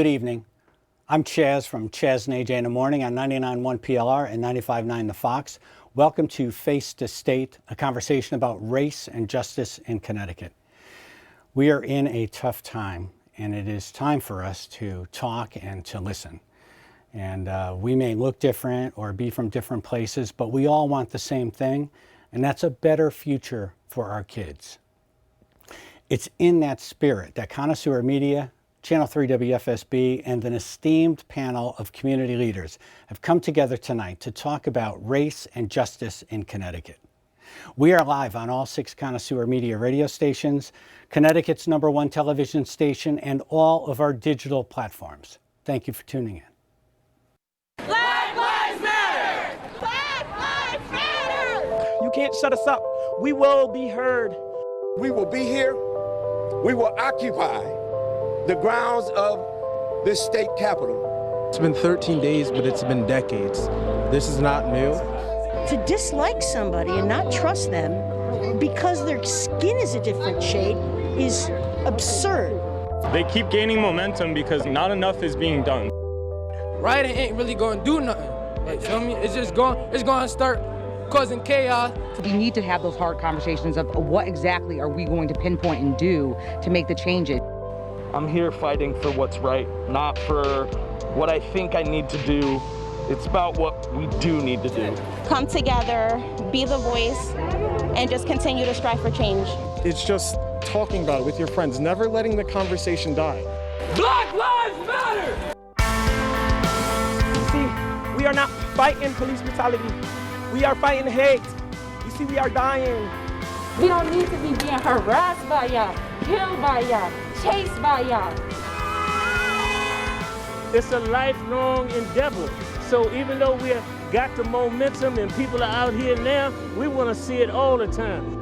Good evening. I'm Chaz from Chaz and AJ in the Morning on 99.1 PLR and 95.9 The Fox. Welcome to Face the State, a conversation about race and justice in Connecticut. We are in a tough time, and it is time for us to talk and to listen. And we may look different or be from different places, but we all want the same thing, and that's a better future for our kids. It's in that spirit that Connoisseur Media, Channel 3 WFSB, and an esteemed panel of community leaders have come together tonight to talk about race and justice in Connecticut. We are live on all 6 Connoisseur Media radio stations, Connecticut's #1 television station, and all of our digital platforms. Thank you for tuning in. Black Lives Matter! Black Lives Matter! You can't shut us up. We will be heard. We will be here. We will occupy the grounds of this state capitol. It's been 13 days, but it's been decades. This is not new. To dislike somebody and not trust them because their skin is a different shade is absurd. They keep gaining momentum because not enough is being done. Rioting ain't really gonna do nothing. Like, feel me? It's gonna start causing chaos. We need to have those hard conversations of what exactly are we going to pinpoint and do to make the changes. I'm here fighting for what's right, not for what I think I need to do. It's about what we do need to do. Come together, be the voice, and just continue to strive for change. It's just talking about it with your friends, never letting the conversation die. Black Lives Matter! You see, we are not fighting police brutality. We are fighting hate. You see, we are dying. We don't need to be being harassed by y'all, killed by y'all, chased by y'all. It's a lifelong endeavor. So even though we have got the momentum and people are out here now, we want to see it all the time.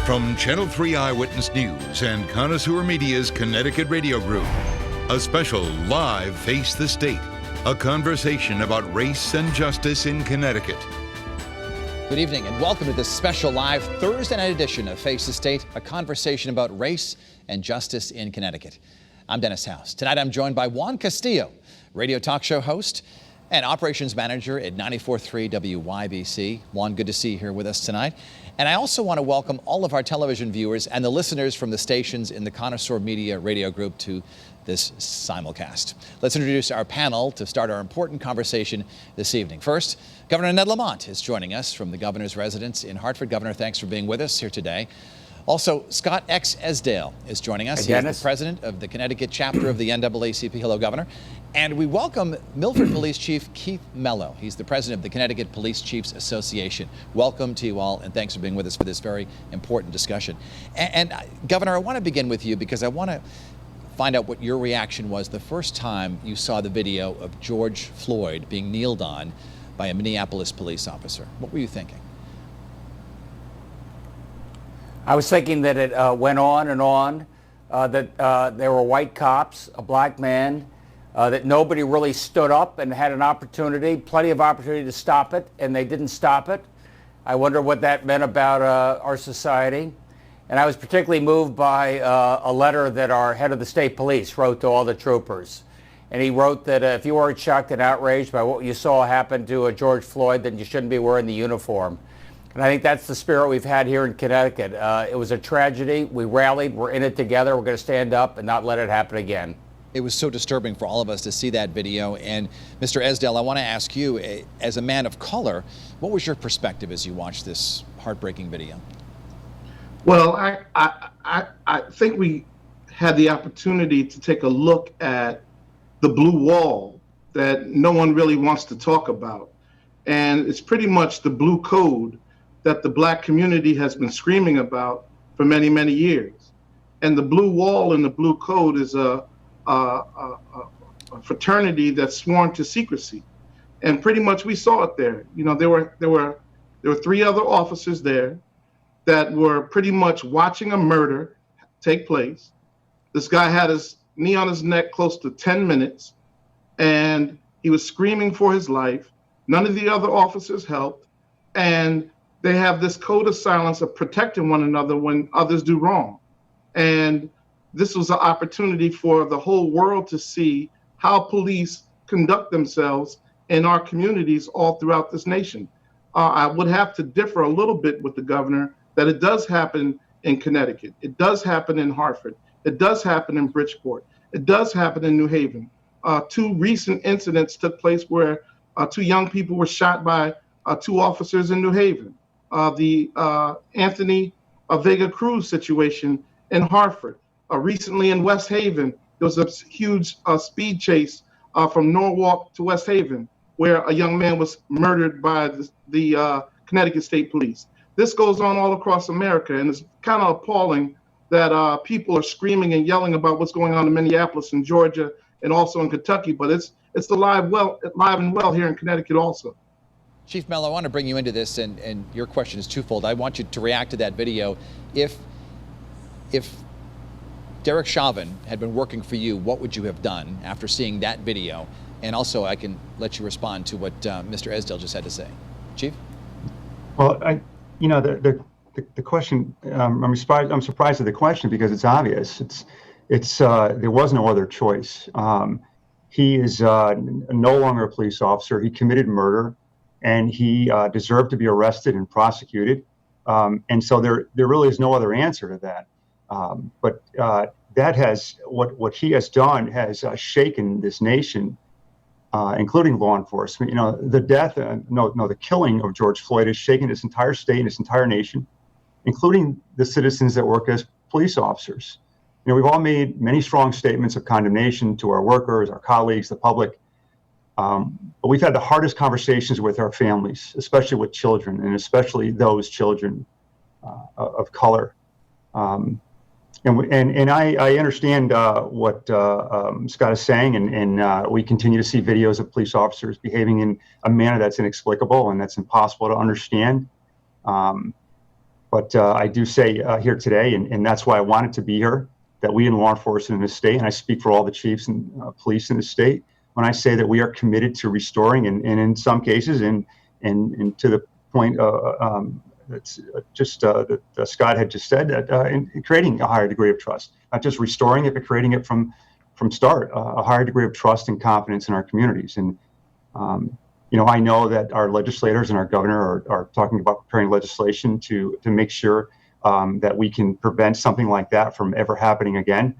From Channel 3 Eyewitness News and Connoisseur Media's Connecticut Radio Group, a special live Face the State, a conversation about race and justice in Connecticut. Good evening and welcome to this special live Thursday night edition of Face the State, a conversation about race and justice in Connecticut. I'm Dennis House. Tonight I'm joined by Juan Castillo, radio talk show host and operations manager at 94.3 WYBC. Juan, good to see you here with us tonight. And I also want to welcome all of our television viewers and the listeners from the stations in the Connoisseur Media radio group to this simulcast. Let's introduce our panel to start our important conversation this evening. First, Governor Ned Lamont is joining us from the governor's residence in Hartford. Governor, thanks for being with us here today. Also, Scott X. Esdale is joining us. He's the president of the Connecticut chapter of the NAACP. Hello, Governor. And we welcome Milford Police Chief Keith Mello. He's the president of the Connecticut Police Chiefs Association. Welcome to you all, and thanks for being with us for this very important discussion. And Governor, I want to begin with you because I want to find out what your reaction was the first time you saw the video of George Floyd being kneeled on by a Minneapolis police officer. What were you thinking? I was thinking that it went on and on, that there were white cops, a black man, that nobody really stood up and had an opportunity, plenty of opportunity to stop it, and they didn't stop it. I wonder what that meant about our society. And I was particularly moved by a letter that our head of the state police wrote to all the troopers. And he wrote that if you weren't shocked and outraged by what you saw happen to George Floyd, then you shouldn't be wearing the uniform. And I think that's the spirit we've had here in Connecticut. It was a tragedy. We rallied. We're in it together. We're going to stand up and not let it happen again. It was so disturbing for all of us to see that video. And Mr. Esdale, I want to ask you, as a man of color, what was your perspective as you watched this heartbreaking video? Well, I think we had the opportunity to take a look at the blue wall that no one really wants to talk about. And it's pretty much the blue code that the black community has been screaming about for many, many years. And the blue wall and the blue code is a fraternity that's sworn to secrecy. And pretty much we saw it there. You know, there were 3 other officers there that were pretty much watching a murder take place. This guy had his knee on his neck close to 10 minutes, and he was screaming for his life. None of the other officers helped, and they have this code of silence of protecting one another when others do wrong. And this was an opportunity for the whole world to see how police conduct themselves in our communities all throughout this nation. I would have to differ a little bit with the governor that it does happen in Connecticut. It does happen in Hartford. It does happen in Bridgeport. It does happen in New Haven. 2 recent incidents took place where 2 young people were shot by 2 officers in New Haven. The Anthony Vega Cruz situation in Hartford. Recently in West Haven, there was a huge speed chase from Norwalk to West Haven, where a young man was murdered by the Connecticut State Police. This goes on all across America, and it's kind of appalling that people are screaming and yelling about what's going on in Minneapolis and Georgia and also in Kentucky, but it's alive and well here in Connecticut also. Chief Mello, I want to bring you into this, and your question is twofold. I want you to react to that video. If Derek Chauvin had been working for you, what would you have done after seeing that video? And also, I can let you respond to what Mr. Esdell just had to say. Chief? Well, the question, I'm surprised at the question because it's obvious. There was no other choice. He is no longer a police officer. He committed murder, and he deserved to be arrested and prosecuted. And so there really is no other answer to that. But that has what he has done has shaken this nation, including law enforcement. The death, the killing of George Floyd has shaken this entire state and this entire nation, including the citizens that work as police officers. We've all made many strong statements of condemnation to our workers, our colleagues, the public. But we've had the hardest conversations with our families, especially with children, and especially those children of color. And I understand what Scott is saying, and we continue to see videos of police officers behaving in a manner that's inexplicable and that's impossible to understand. But I do say here today, and that's why I wanted to be here, that we in law enforcement in this state, and I speak for all the chiefs and police in the state, when I say that we are committed to restoring, and in some cases, and to the point that's just that Scott had just said, that in creating a higher degree of trust, not just restoring it, but creating it from start, a higher degree of trust and confidence in our communities. And I know that our legislators and our governor are talking about preparing legislation to make sure that we can prevent something like that from ever happening again,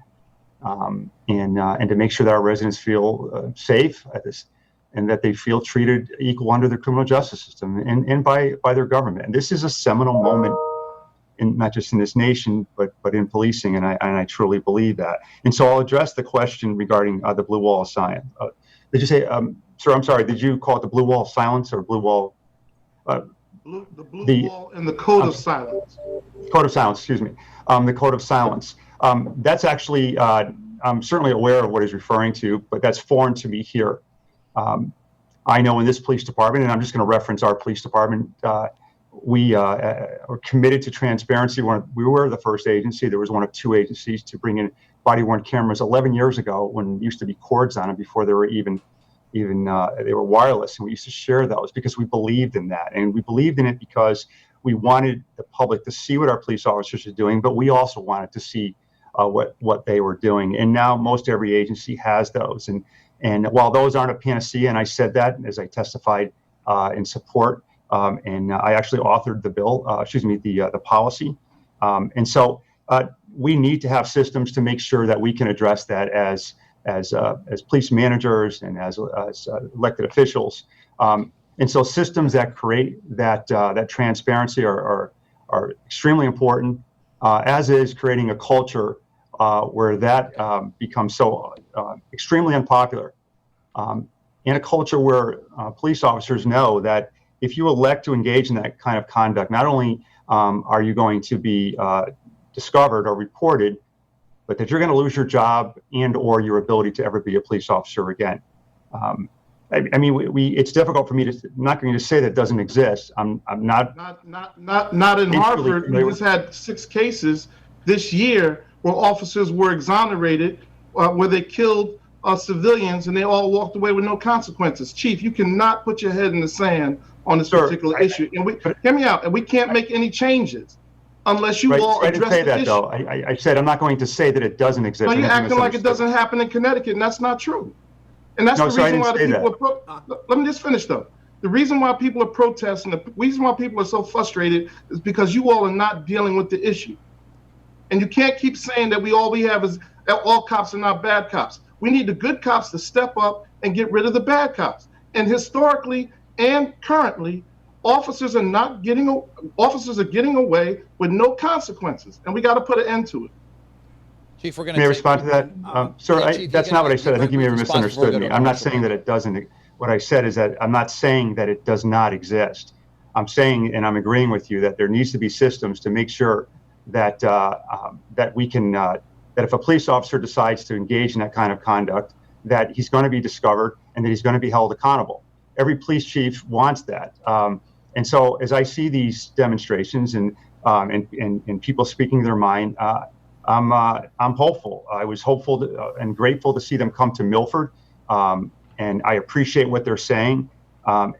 and to make sure that our residents feel safe at this, and that they feel treated equal under the criminal justice system and by their government. And this is a seminal moment, not just in this nation, but in policing, and I truly believe that. And so I'll address the question regarding the blue wall of silence. Did you say, sir, I'm sorry, did you call it the blue wall of silence or blue wall? The blue wall and the code of silence. Code of silence, excuse me. The code of silence. That's actually, I'm certainly aware of what he's referring to, but that's foreign to me here. I know in this police department, and I'm just going to reference our police department, we are committed to transparency. We were the first agency. There was one of 2 agencies to bring in body-worn cameras 11 years ago, when there used to be cords on them before they were even they were wireless, and we used to share those because we believed in that, and we believed in it because we wanted the public to see what our police officers are doing, but we also wanted to see what they were doing. And now most every agency has those, and while those aren't a panacea, and I said that as I testified in support, and I actually authored the bill, the policy, and so we need to have systems to make sure that we can address that as police managers and as elected officials. And so systems that create that transparency are extremely important, as is creating a culture where that becomes so extremely unpopular. In a culture where police officers know that if you elect to engage in that kind of conduct, not only are you going to be discovered or reported, but that you're going to lose your job and or your ability to ever be a police officer again. I mean, it's difficult for me to, I'm not going to say that it doesn't exist. I'm not in Hartford. We just had 6 cases this year where officers were exonerated, where they killed civilians, and they all walked away with no consequences. Chief, you cannot put your head in the sand on this particular issue. And hear me out. And we can't make any changes unless you all I didn't address say the that, issue. though. I said I'm not going to say that it doesn't exist. No, I you're think you acting like it misunderstood. doesn't happen in Connecticut, and that's not true. And that's No, the sir, I reason didn't why the say people that. are let me just finish though. The reason why people are protesting, the reason why people are so frustrated is because you all are not dealing with the issue. And you can't keep saying that all we have is that all cops are not bad cops. We need the good cops to step up and get rid of the bad cops. And historically and currently, officers are getting away with no consequences, and we got to put an end to it. Chief, we're going May I respond to that? Sir, yeah, Chief, that's not what I said. I think you may have misunderstood me. I'm not commercial saying that it doesn't. What I said is that I'm not saying that it does not exist. I'm saying, and I'm agreeing with you, that there needs to be systems to make sure that that we can that if a police officer decides to engage in that kind of conduct, that he's going to be discovered and that he's going to be held accountable. Every police chief wants that. And so, as I see these demonstrations and people speaking their mind, I'm hopeful. I was hopeful and grateful to see them come to Milford, and I appreciate what they're saying.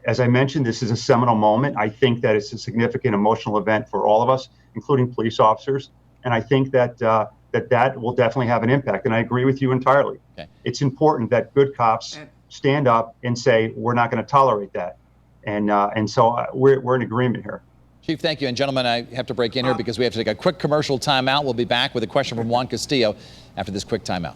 As I mentioned, this is a seminal moment. I think that it's a significant emotional event for all of us, including police officers, and I think that that will definitely have an impact. And I agree with you entirely. Okay. It's important that good cops stand up and say we're not going to tolerate that, and so we're in agreement here. Chief, thank you. And gentlemen, I have to break in here because we have to take a quick commercial timeout. We'll be back with a question from Juan Castillo after this quick timeout.